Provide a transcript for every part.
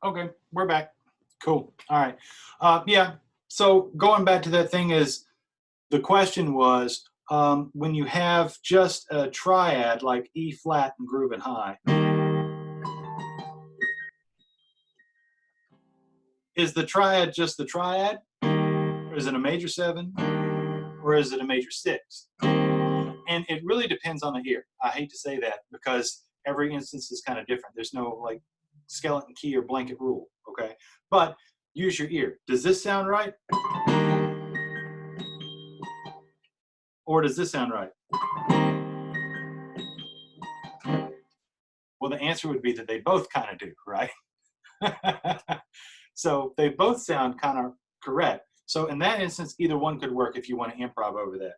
Okay, we're back. Cool. All right. Yeah. So going back to that thing is the question was when you have just a triad like E flat and groove and high, is the triad just the triad? Or is it a major seven? Or is it a major six? And it really depends on the ear. I hate to say that because every instance is kind of different. There's no like skeleton key or blanket rule, okay? But use your ear. Does this sound right? Or does this sound right? Well, the answer would be that they both kind of do, right? So they both sound kind of correct. So in that instance, either one could work if you want to improv over that.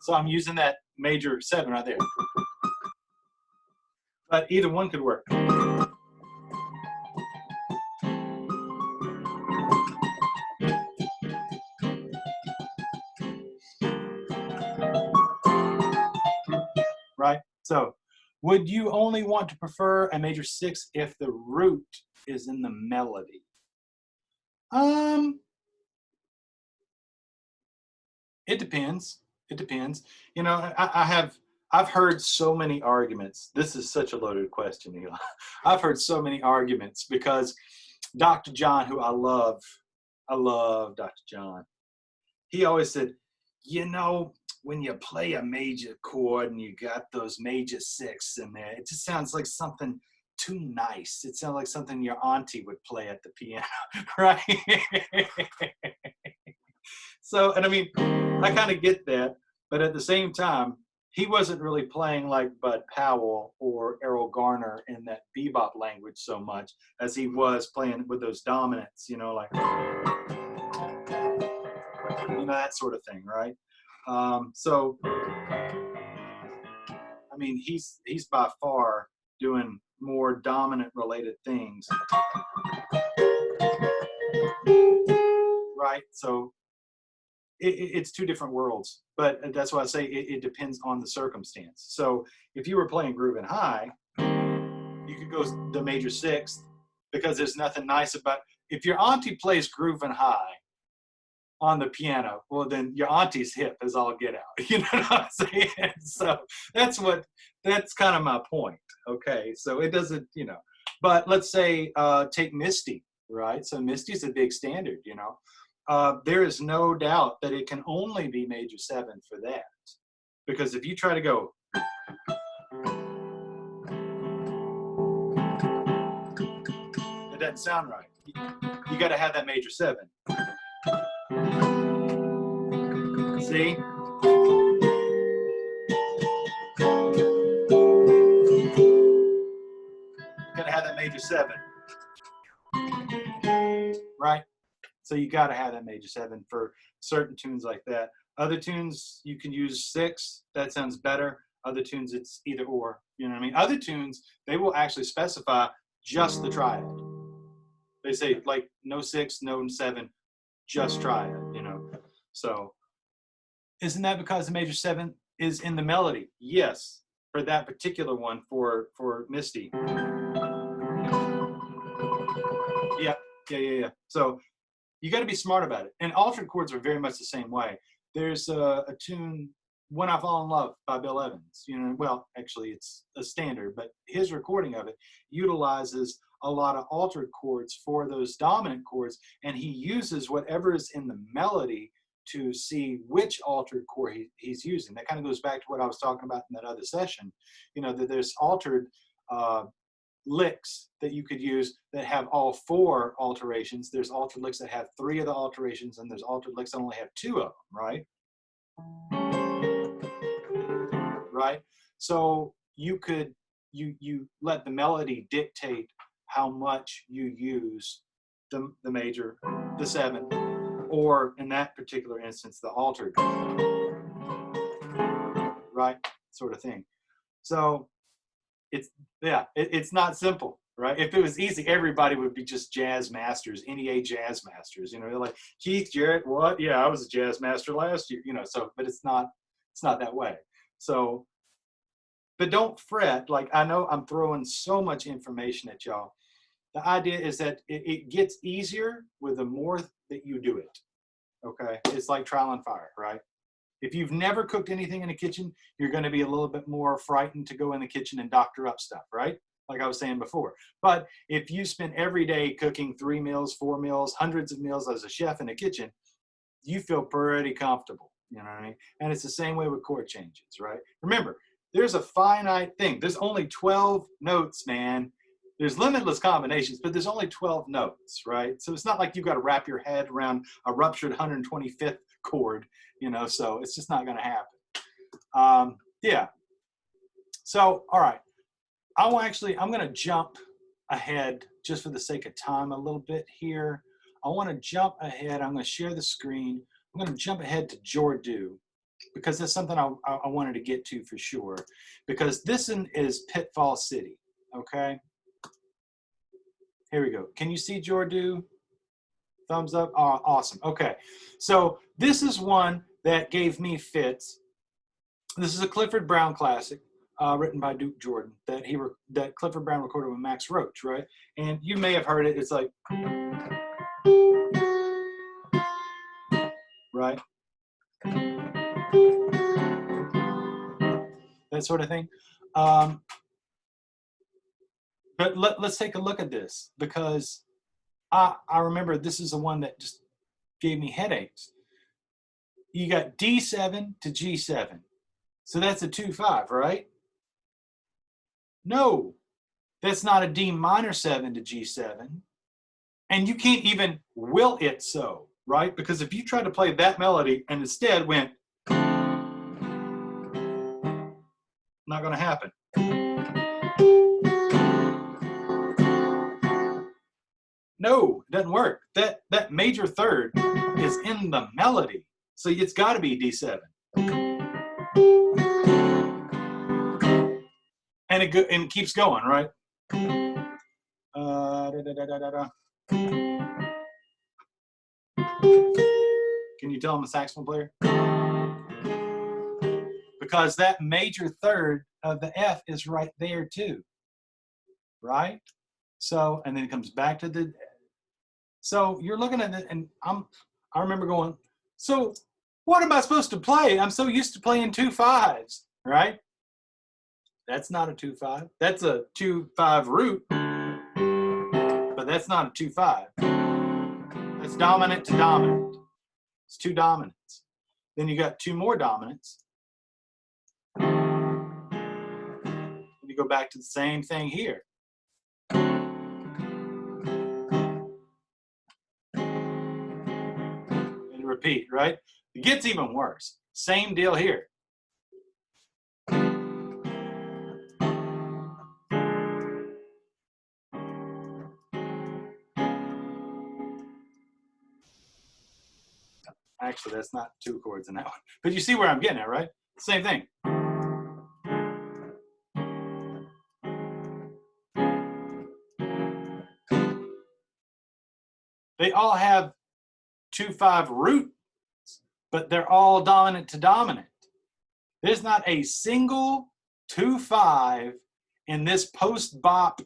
So I'm using that major seven right there. But either one could work. Right? So would you only want to prefer a major six if the root is in the melody? It depends. It depends. You know, I've heard so many arguments. This is such a loaded question, Eli. I've heard so many arguments because Dr. John, who I love Dr. John. He always said, you know, when you play a major chord and you got those major six in there, it just sounds like something too nice. It sounds like something your auntie would play at the piano, right? So, and I mean, I kind of get that, but at the same time, he wasn't really playing like Bud Powell or Errol Garner in that bebop language so much as he was playing with those dominants, you know, like, you know, that sort of thing, right? So, I mean, he's by far doing more dominant related things, right? So it's two different worlds, but that's why I say it depends on the circumstance. So if you were playing groove and high, you could go the major sixth because there's nothing nice about, if your auntie plays groove and high on the piano, well then your auntie's hip is all get out. You know what I'm saying? So that's kind of my point. Okay, so it doesn't, you know, but let's say take Misty, right? So Misty's a big standard, you know. There is no doubt that it can only be major seven for that, because if you try to go, it doesn't sound right. You got to have that major seven. See? Got to have that major seven, right? So you got to have that major seven for certain tunes like that. Other tunes, you can use six. That sounds better. Other tunes, it's either or. You know what I mean? Other tunes, they will actually specify just the triad. They say like no six, no seven, just triad, you know? So isn't that because the major seven is in the melody? Yes, for that particular one for Misty. Yeah. So you got to be smart about it. And altered chords are very much the same way. There's a tune, When I Fall in Love by Bill Evans. You know, well, actually it's a standard, but his recording of it utilizes a lot of altered chords for those dominant chords, and he uses whatever is in the melody to see which altered chord he's using. That kind of goes back to what I was talking about in that other session. You know, that there's altered licks that you could use that have all four alterations. There's altered licks that have three of the alterations, and there's altered licks that only have two of them, right? Right? So you could, you let the melody dictate how much you use the major, the seven, or in that particular instance, the altered, right? Sort of thing. So it's, yeah, it's not simple, right? If it was easy, everybody would be just jazz masters, NEA jazz masters. You know, they're like, Keith Jarrett, what? Yeah, I was a jazz master last year. You know, so, but it's not that way. So, but don't fret. Like, I know I'm throwing so much information at y'all. The idea is that it gets easier with the more that you do it. Okay, it's like trial and fire, right? If you've never cooked anything in the kitchen, you're going to be a little bit more frightened to go in the kitchen and doctor up stuff, right? Like I was saying before. But if you spend every day cooking 3 meals, 4 meals, hundreds of meals as a chef in the kitchen, you feel pretty comfortable, you know what I mean? And it's the same way with chord changes, right? Remember, there's a finite thing. There's only 12 notes, man. There's limitless combinations, but there's only 12 notes, right? So it's not like you've got to wrap your head around a ruptured 125th chord, you know, so it's just not going to happen. Yeah. So, all right. I'm going to jump ahead just for the sake of time a little bit here. I want to jump ahead. I'm going to share the screen. I'm going to jump ahead to Jordu because that's something I wanted to get to for sure. Because this one is Pitfall City, okay? Here we go. Can you see Jordu? Thumbs up. Oh, awesome. Okay. So this is one that gave me fits. This is a Clifford Brown classic written by Duke Jordan that Clifford Brown recorded with Max Roach, right? And you may have heard it. It's like, right? That sort of thing. But let's take a look at this because I remember this is the one that just gave me headaches. You got D7 to G7. So that's a 2-5, right? No, that's not a D minor 7 to G7. And you can't even will it so, right? Because if you try to play that melody and instead went, not going to happen. No, it doesn't work. That major third is in the melody. So it's got to be D7. And it keeps going, right? Can you tell I'm a saxophone player? Because that major third of the F is right there too, right? So, and then it comes back to the, so you're looking at it and I remember going, so what am I supposed to play? I'm so used to playing 2-5s, right? That's not a 2-5. That's a 2-5 root, but that's not a 2-5. That's dominant to dominant. It's 2 dominants. Then you got 2 more dominants. And you go back to the same thing here. And repeat, right? It gets even worse. Same deal here. Actually, that's not 2 chords in that one. But you see where I'm getting at, right? Same thing. They all have 2-5 roots, but they're all dominant to dominant. There's not a single 2-5 in this post-bop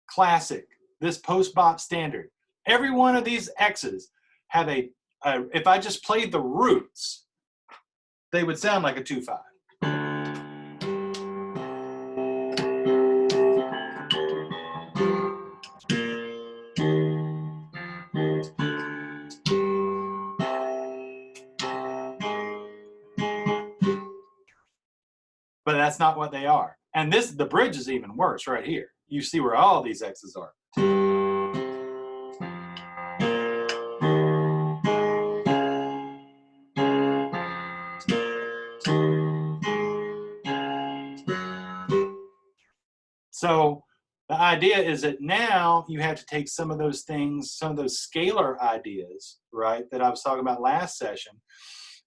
classic, this post-bop standard. Every one of these X's have if I just played the roots, they would sound like a 2-5. But that's not what they are. And the bridge is even worse right here. You see where all these X's are. So the idea is that now you have to take some of those things, some of those scalar ideas, right, that I was talking about last session,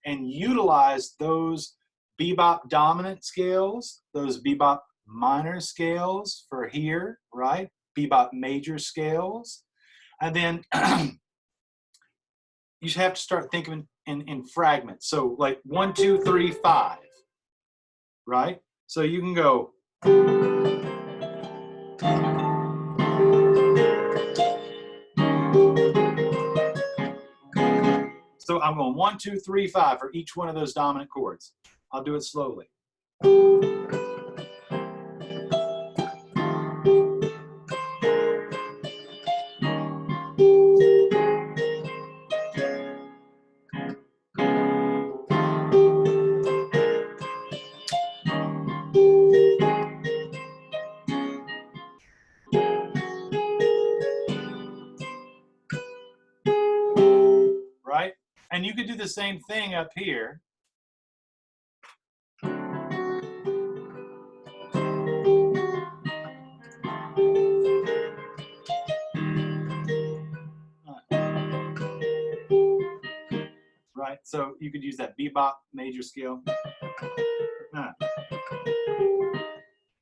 and utilize those bebop dominant scales, those bebop minor scales for here, right? Bebop major scales. And then you have to start thinking in fragments. So like 1, 2, 3, 5. right? So you can go. So I'm going 1, 2, 3, 5 for each one of those dominant chords. I'll do it slowly. Right? And you could do the same thing up here. Right? So you could use that bebop major scale.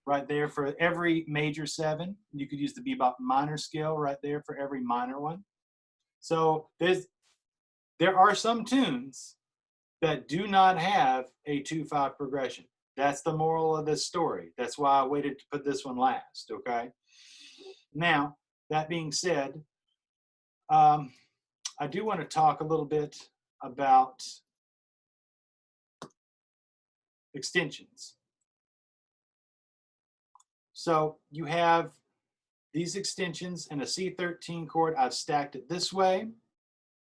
Right there for every major 7. You could use the bebop minor scale right there for every minor one. So there are some tunes that do not have a 2/5 progression. That's the moral of this story. That's why I waited to put this one last, okay? Now, that being said, I do want to talk a little bit about extensions. So you have these extensions in a C13 chord. I've stacked it this way,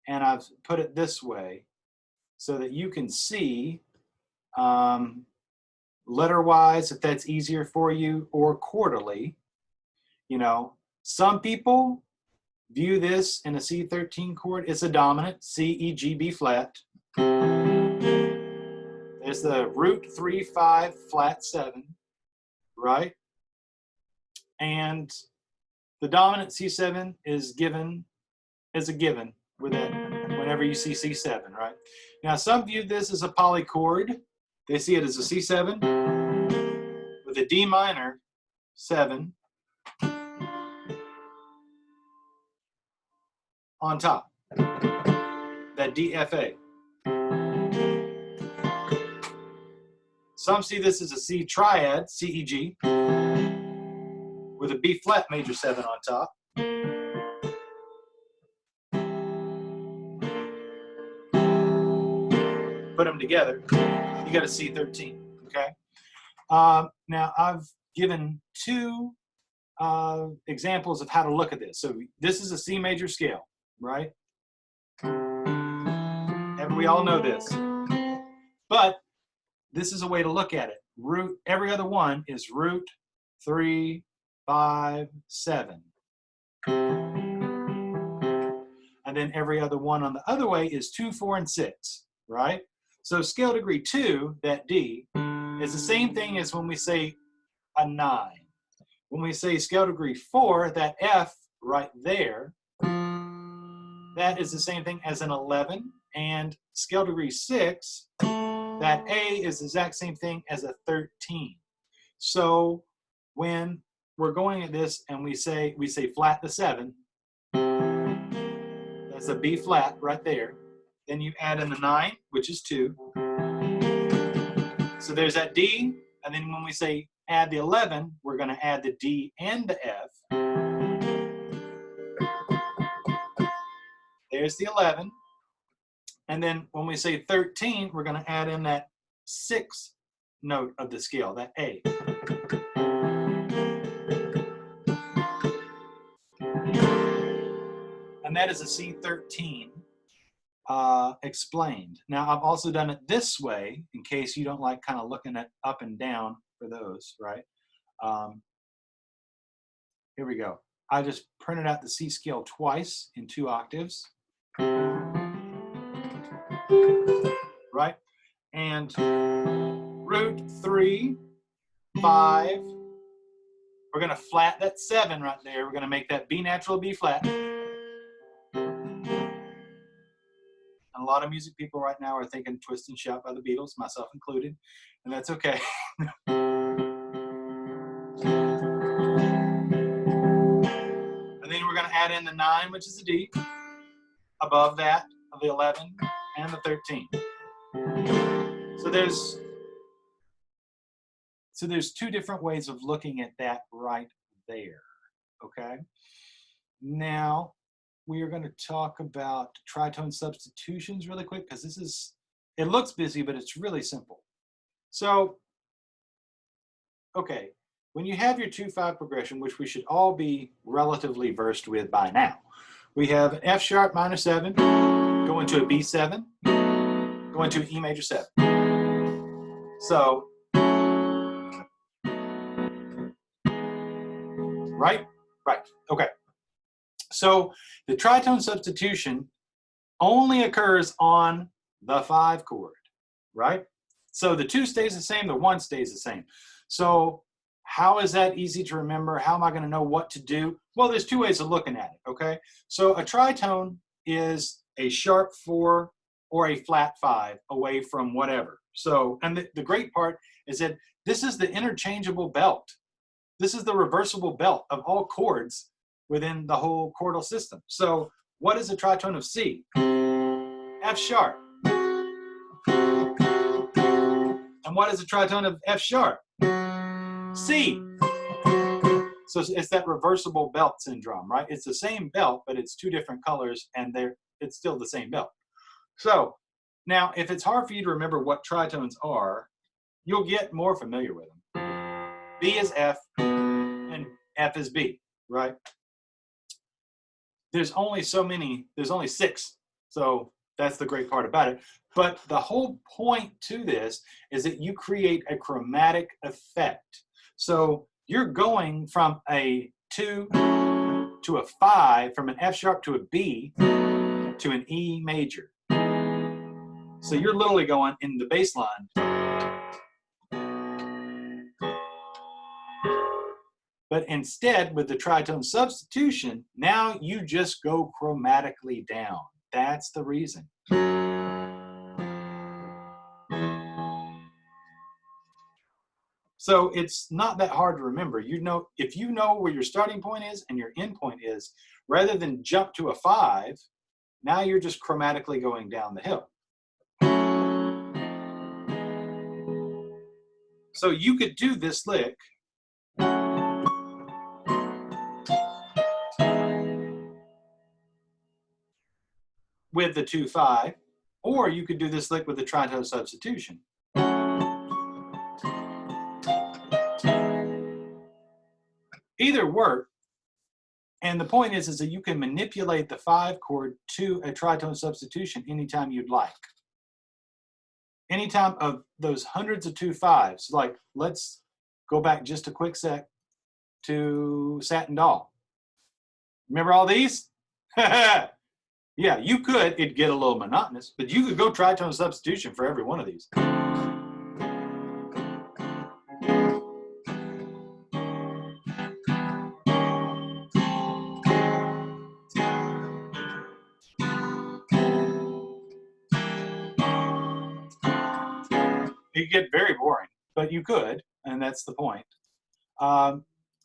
and I've put it this way so that you can see letter-wise, if that's easier for you, or chordally. You know, some people view this in a C13 chord. It's a dominant, C, E, G, B flat. There's the root 3, 5, flat 7, right? And the dominant C7 is given as a given with it whenever you see C7, right? Now, some view this as a polychord. They see it as a C7 with a D minor 7 on top, that DFA. Some see this as a C triad, CEG, with a B flat major 7 on top. Put them together, you got a C13, okay? Now, I've given 2 examples of how to look at this. So this is a C major scale, right? And we all know this. But this is a way to look at it. Every other one is root 3, 5, 7. And then every other one on the other way is 2, 4, and 6, right? So scale degree 2, that D, is the same thing as when we say a 9. When we say scale degree 4, that F right there, that is the same thing as an 11. And scale degree 6, that A is the exact same thing as a 13. So when we're going at this and we say flat the 7, that's a B flat right there. Then you add in the 9, which is 2. So there's that D, and then when we say add the 11, we're going to add the D and the F. There's the 11. And then when we say 13, we're going to add in that 6th note of the scale, that A. And that is a C13 explained. Now, I've also done it this way in case you don't like kind of looking at up and down for those, right? Here we go. I just printed out the C scale twice in 2 octaves. Right? And root 3, 5. We're going to flat that 7 right there. We're going to make that B natural B flat. And a lot of music people right now are thinking Twist and Shout by the Beatles, myself included, and that's okay. And then we're going to add in the 9, which is a D, above that of the 11 and the 13. So there's So there's two different ways of looking at that right there, okay? Now, we are going to talk about tritone substitutions really quick because this is, it looks busy, but it's really simple. So, okay, when you have your 2-5 progression, which we should all be relatively versed with by now, we have an F sharp minor 7, going to a B7, going to an E major 7. So, right? Right, okay. So the tritone substitution only occurs on the 5 chord, right? So the 2 stays the same, the 1 stays the same. So how is that easy to remember? How am I going to know what to do? Well, there's 2 ways of looking at it, okay? So a tritone is a sharp 4 or a flat 5 away from whatever. So, and the great part is that this is the interchangeable belt. This is the reversible belt of all chords within the whole chordal system. So what is a tritone of C? F sharp. And what is a tritone of F sharp? C. So it's that reversible belt syndrome, right? It's the same belt, but it's 2 different colors, and it's still the same belt. So now, if it's hard for you to remember what tritones are, you'll get more familiar with them. B is F, and F is B, right? There's only so many, there's only 6. So that's the great part about it. But the whole point to this is that you create a chromatic effect. So you're going from a 2 to a 5, from an F sharp to a B to an E major. So you're literally going in the bass line. But instead, with the tritone substitution, now you just go chromatically down. That's the reason. So it's not that hard to remember. You know, if you know where your starting point is and your end point is, rather than jump to a 5, now you're just chromatically going down the hill. So you could do this lick with the 2-5, or you could do this lick with the tritone substitution. Either work, and the point is that you can manipulate the 5 chord to a tritone substitution anytime you'd like. Anytime of those hundreds of 2-5s, like let's go back just a quick sec to Satin Doll. Remember all these? Yeah, you could, it'd get a little monotonous, but you could go tritone substitution for every one of these. It'd get very boring, but you could, and that's the point.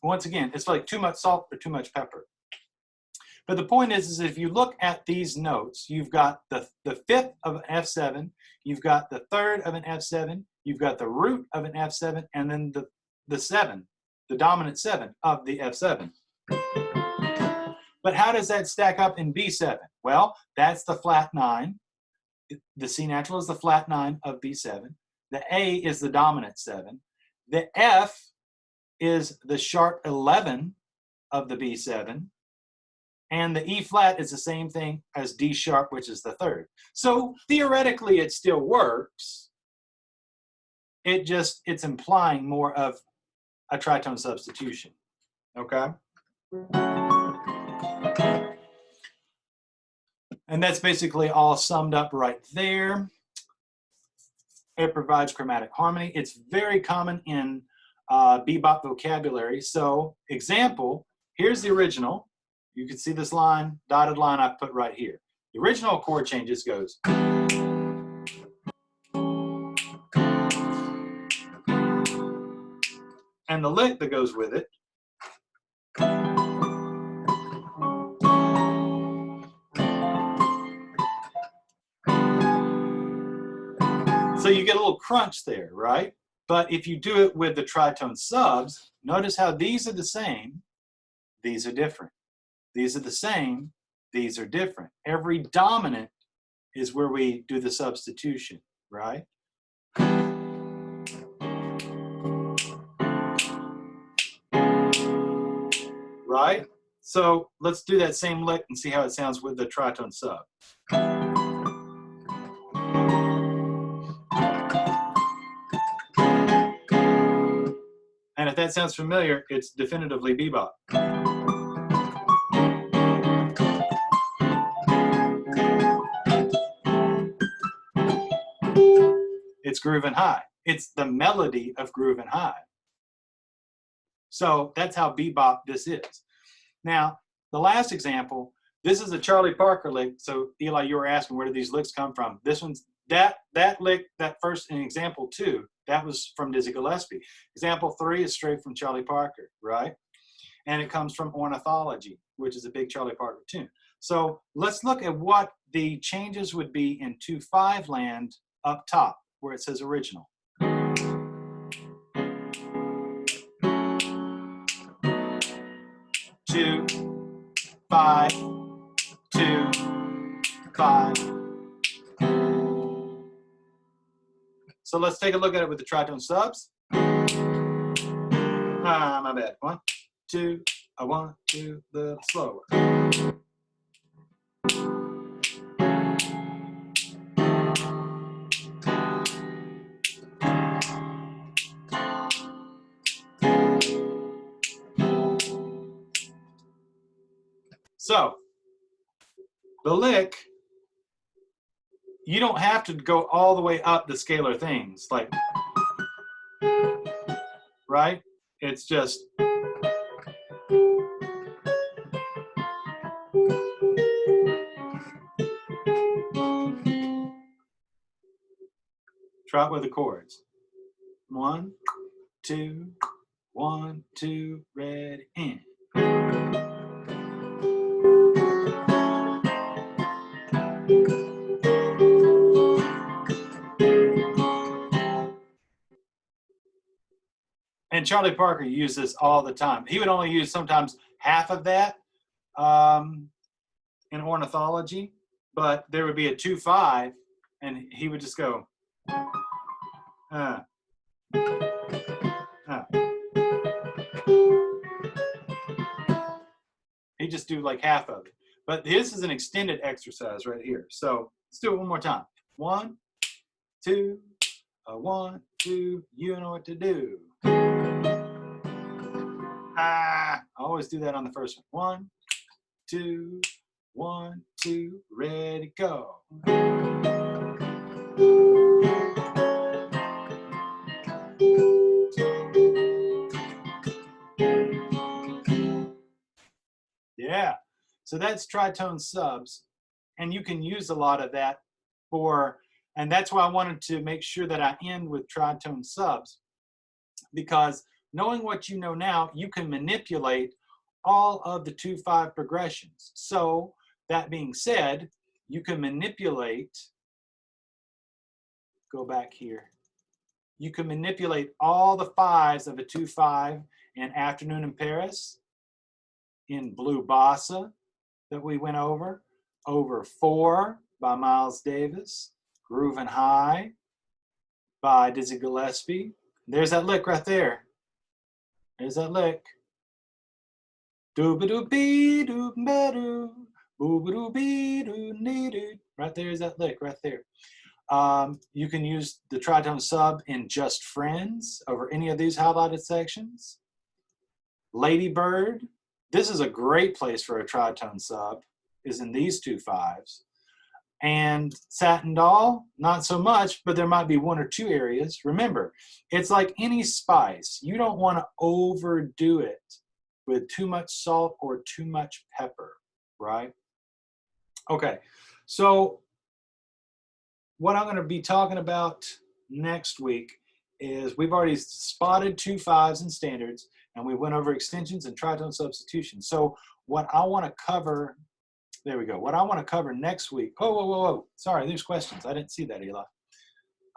Once again, it's like too much salt or too much pepper. But the point is if you look at these notes, you've got the 5th of an F7, you've got the 3rd of an F7, you've got the root of an F7, and then the 7, the dominant 7 of the F7. But how does that stack up in B7? Well, that's the flat 9. The C natural is the flat 9 of B7. The A is the dominant 7. The F is the sharp 11 of the B7. And the E flat is the same thing as D sharp, which is the 3rd. So theoretically, it still works. It's implying more of a tritone substitution, okay? And that's basically all summed up right there. It provides chromatic harmony. It's very common in bebop vocabulary. So example, here's the original. You can see this line, dotted line I've put right here. The original chord changes goes. And the lick that goes with it. So you get a little crunch there, right? But if you do it with the tritone subs, notice how these are the same, these are different. These are the same, these are different. Every dominant is where we do the substitution, right? Right? So let's do that same lick and see how it sounds with the tritone sub. And if that sounds familiar, it's definitively bebop. It's grooving high. It's the melody of grooving high. So that's how bebop this is. Now, the last example, this is a Charlie Parker lick. So Eli, you were asking where do these licks come from? This one's that lick, that first in example 2, that was from Dizzy Gillespie. Example 3 is straight from Charlie Parker, right? And it comes from Ornithology, which is a big Charlie Parker tune. So let's look at what the changes would be in 2/5 land up top, where it says original. Two, 5, 2, 5. So let's take a look at it with the tritone subs. My bad. 1, 2, 1, 2, the slower. So the lick, you don't have to go all the way up the scalar things, like, right? It's just, try it with the chords. 1, 2, 1, 2, ready, and. And Charlie Parker used this all the time. He would only use sometimes half of that in Ornithology, but there would be a 2/5, and he would just go, He'd just do like half of it. But this is an extended exercise right here. So let's do it one more time. 1, 2, 1, 2, you know what to do. I always do that on the first one. 1, 2, 1, 2, ready, go. Yeah, so that's tritone subs, and you can use a lot of that for, and that's why I wanted to make sure that I end with tritone subs, because knowing what you know now, you can manipulate all of the 2/5 progressions. So that being said, you can manipulate, go back here, you can manipulate all the 5s of a 2/5 in Afternoon in Paris, in Blue Bossa that we went over 4 by Miles Davis, Groovin' High by Dizzy Gillespie. There's that lick right there. There's that lick. Doo-ba-doo-bee, doo-ba-doo, boo-ba-doo-bee, doo-nee-doo. Right there is that lick right there. You can use the tritone sub in Just Friends over any of these highlighted sections. Lady Bird. This is a great place for a tritone sub, is in these 2/5s. And Satin Doll, not so much, but there might be 1 or 2 areas. Remember, it's like any spice. You don't want to overdo it with too much salt or too much pepper, right? Okay, so what I'm going to be talking about next week is we've already spotted 2/5s and standards, and we went over extensions and tritone substitution. So what I want to cover, there we go. What I want to cover next week, whoa. Sorry, there's questions. I didn't see that, Eli.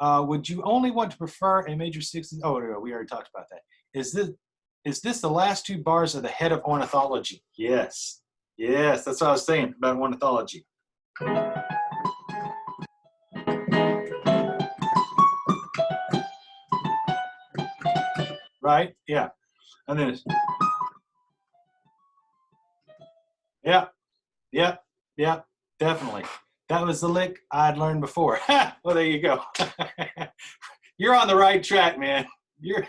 Would you only want to prefer a major 60? Oh, no, we already talked about that. Is this the last two bars of the head of ornithology? Yes. Yes, that's what I was saying about ornithology. Right? Yeah. And then it's, yeah, yeah, yeah, definitely. That was the lick I'd learned before. Well, there you go. You're on the right track, man. You're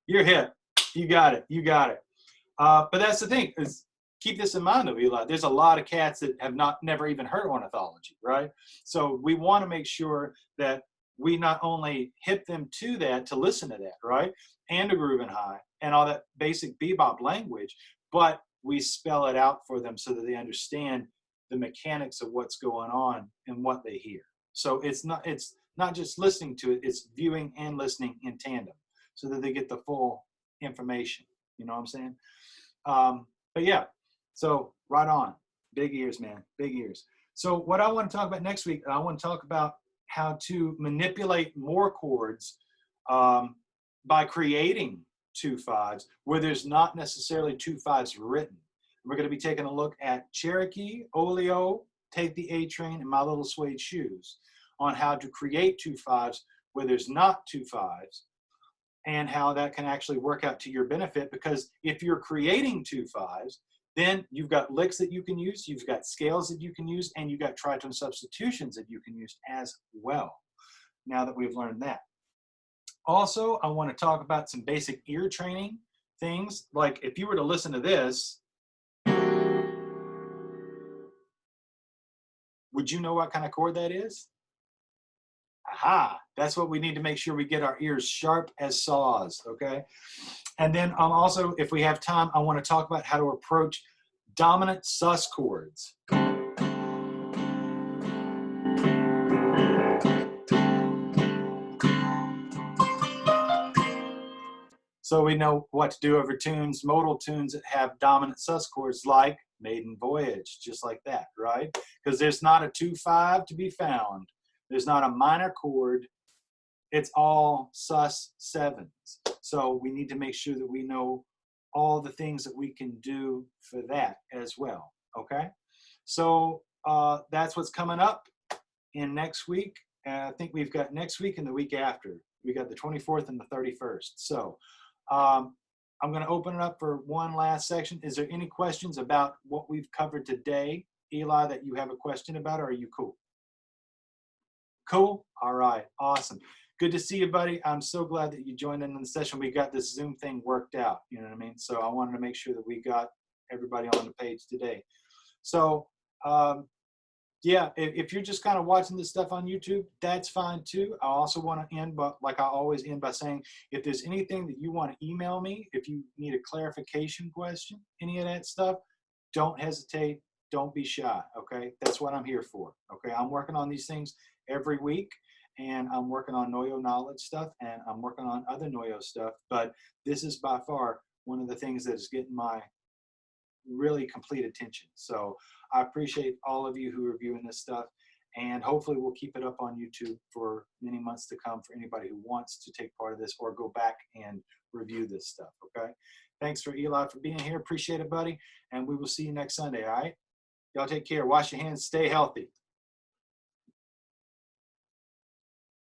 hip. You got it. You got it. But that's the thing, is keep this in mind, though, Eli. There's a lot of cats that have never even heard ornithology, right? So we want to make sure that we not only hip them to that, to listen to that, right? And to groove and high and all that basic bebop language, but we spell it out for them so that they understand the mechanics of what's going on and what they hear. So it's not just listening to it, it's viewing and listening in tandem so that they get the full information. You know what I'm saying? But yeah, so right on. Big ears, man, big ears. So what I want to talk about next week, I want to talk about how to manipulate more chords by creating 2/5s where there's not necessarily 2/5s written. We're going to be taking a look at Cherokee, Oleo, Take the A Train, and My Little Suede Shoes on how to create 2/5s where there's not 2/5s, and how that can actually work out to your benefit, because if you're creating 2/5s, then you've got licks that you can use, you've got scales that you can use, and you've got tritone substitutions that you can use as well, now that we've learned that. Also, I want to talk about some basic ear training things, like if you were to listen to this, would you know what kind of chord that is? Aha, that's what we need to make sure we get our ears sharp as saws, okay? And then also, if we have time, I want to talk about how to approach dominant sus chords. So we know what to do over tunes, modal tunes that have dominant sus chords like Maiden Voyage, just like that, right? Because there's not a 2/5 to be found. There's not a minor chord. It's all sus7s. So we need to make sure that we know all the things that we can do for that as well, okay? So that's what's coming up in next week. I think we've got next week and the week after. We got the 24th and the 31st. So I'm going to open it up for one last section. Is there any questions about what we've covered today, Eli, that you have a question about, or are you cool? Cool? All right. Awesome. Good to see you, buddy. I'm so glad that you joined in the session. We got this Zoom thing worked out. You know what I mean? So I wanted to make sure that we got everybody on the page today. So, yeah, if you're just kind of watching this stuff on YouTube, that's fine too. I also want to end, but like I always end by saying, if there's anything that you want to email me, if you need a clarification question, any of that stuff, don't hesitate. Don't be shy, okay? That's what I'm here for, okay? I'm working on these things every week, and I'm working on NOYO knowledge stuff, and I'm working on other NOYO stuff, but this is by far one of the things that is getting my really complete attention. So I appreciate all of you who are viewing this stuff, and hopefully we'll keep it up on YouTube for many months to come for anybody who wants to take part of this or go back and review this stuff, okay? Thanks for Eli for being here. Appreciate it, buddy, and we will see you next Sunday, all right? Y'all take care. Wash your hands. Stay healthy.